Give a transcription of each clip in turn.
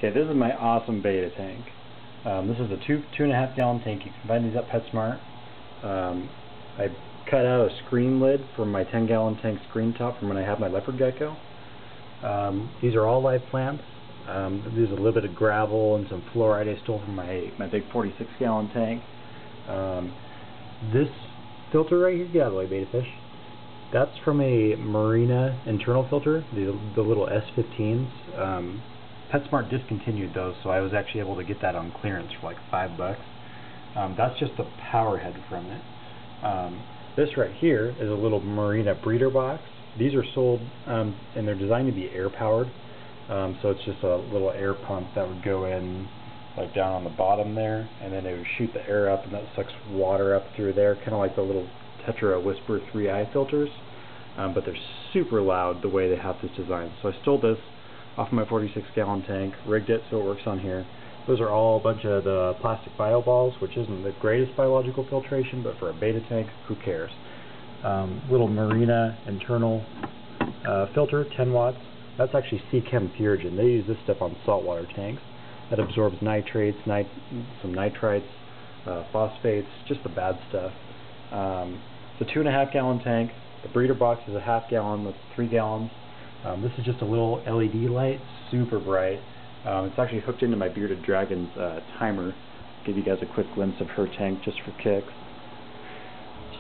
Okay, this is my awesome betta tank. This is a 2.5 gallon tank. You can find these at PetSmart. I cut out a screen lid from my 10-gallon tank screen top from when I had my leopard gecko. These are all live plants. There's a little bit of gravel and some flourite I stole from my big 46-gallon tank. This filter right here, get out of the way, betta fish. That's from a Marina internal filter, the little S15s. PetSmart discontinued those, so I was actually able to get that on clearance for like $5. That's just the power head from it. This right here is a little Marina breeder box. These are sold, and they're designed to be air powered. So it's just a little air pump that would go in like down on the bottom there, and then it would shoot the air up, and that sucks water up through there, kind of like the little Tetra Whisper 3i filters. But they're super loud the way they have this design. So I stole this off my 46-gallon tank, rigged it so it works on here. Those are all a bunch of the plastic bio balls, which isn't the greatest biological filtration, but for a betta tank, who cares? Little Marina internal filter, 10 watts. That's actually Seachem Purigen. They use this stuff on saltwater tanks. That absorbs nitrates, some nitrites, phosphates, just the bad stuff. It's a 2.5 gallon tank. The breeder box is a half gallon with 3 gallons. This is just a little LED light, super bright. It's actually hooked into my bearded dragon's timer. Give you guys a quick glimpse of her tank just for kicks.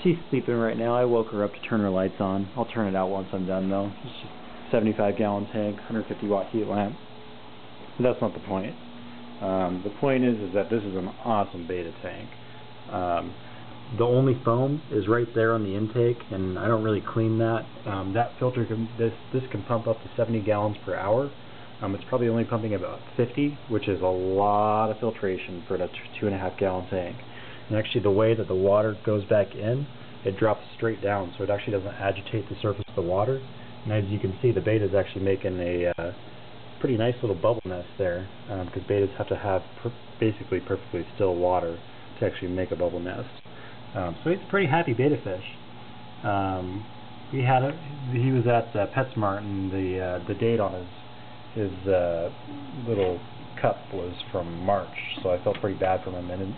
She's sleeping right now. I woke her up to turn her lights on. I'll turn it out once I'm done though. It's just a 75-gallon tank, 150 watt heat lamp. But that's not the point. The point is that this is an awesome betta tank. The only foam is right there on the intake, and I don't really clean that. That filter this can pump up to 70 gallons per hour. It's probably only pumping about 50, which is a lot of filtration for that 2.5 gallon tank. And actually, the way that the water goes back in, it drops straight down, so it actually doesn't agitate the surface of the water. And as you can see, the betta is actually making a pretty nice little bubble nest there, because bettas have to have basically perfectly still water to actually make a bubble nest. So he's a pretty happy betta fish. He was at PetSmart, and the date on his little cup was from March, so I felt pretty bad for him. And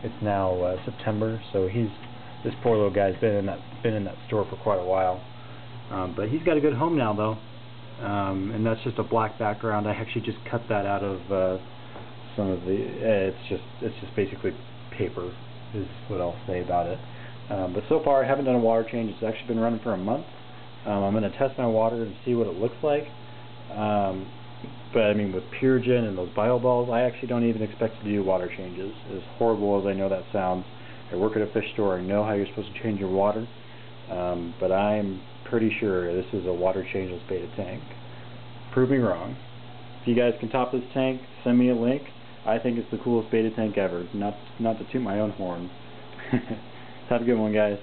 it's now September, so this poor little guy's been in that store for quite a while. But he's got a good home now, though. And that's just a black background. I actually just cut that out of some of the. It's just basically paper, is what I'll say about it. But so far I haven't done a water change. It's actually been running for a month. I'm going to test my water and see what it looks like. But I mean, with Purigen and those bio balls, I actually don't even expect to do water changes. As horrible as I know that sounds, I work at a fish store. I know how you're supposed to change your water. But I'm pretty sure this is a water changeless betta tank. Prove me wrong. If you guys can top this tank, send me a link. I think it's the coolest betta tank ever. Not to toot my own horn. Have a good one, guys.